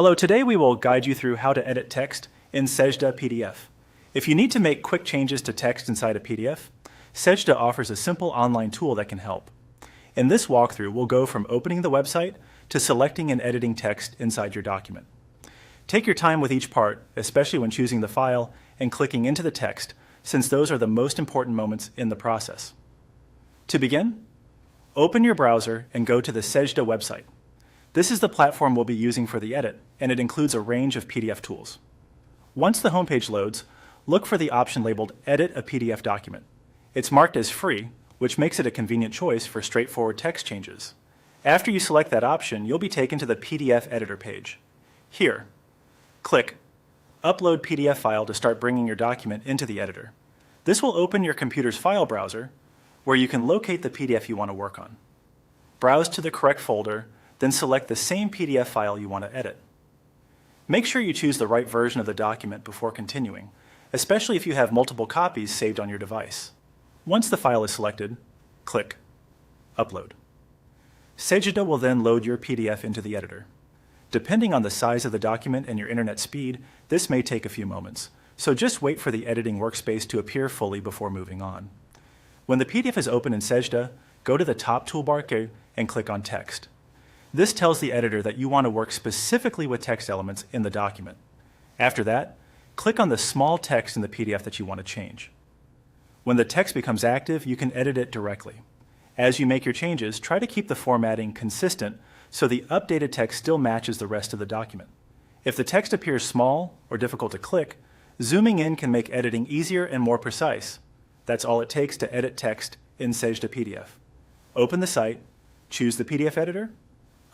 Hello, today we will guide you through how to edit text in Sejda PDF. If you need to make quick changes to text inside a PDF, Sejda offers a simple online tool that can help. In this walkthrough, we'll go from opening the website to selecting and editing text inside your document. Take your time with each part, especially when choosing the file and clicking into the text, since those are the most important moments in the process. To begin, open your browser and go to the Sejda website. This is the platform we'll be using for the edit, and it includes a range of PDF tools. Once the homepage loads, look for the option labeled Edit a PDF Document. It's marked as free, which makes it a convenient choice for straightforward text changes. After you select that option, you'll be taken to the PDF Editor page. Here, click Upload PDF File to start bringing your document into the editor. This will open your computer's file browser, where you can locate the PDF you want to work on. Browse to the correct folder, then select the same PDF file you want to edit. Make sure you choose the right version of the document before continuing, especially if you have multiple copies saved on your device. Once the file is selected, click Upload. Sejda will then load your PDF into the editor. Depending on the size of the document and your internet speed, this may take a few moments, so just wait for the editing workspace to appear fully before moving on. When the PDF is open in Sejda, go to the top toolbar and click on Text. This tells the editor that you want to work specifically with text elements in the document. After that, click on the small text in the PDF that you want to change. When the text becomes active, you can edit it directly. As you make your changes, try to keep the formatting consistent so the updated text still matches the rest of the document. If the text appears small or difficult to click, zooming in can make editing easier and more precise. That's all it takes to edit text in Sejda PDF. Open the site, choose the PDF editor,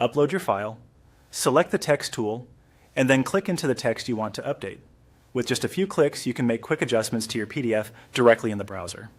upload your file, select the text tool, and then click into the text you want to update. With just a few clicks, you can make quick adjustments to your PDF directly in the browser.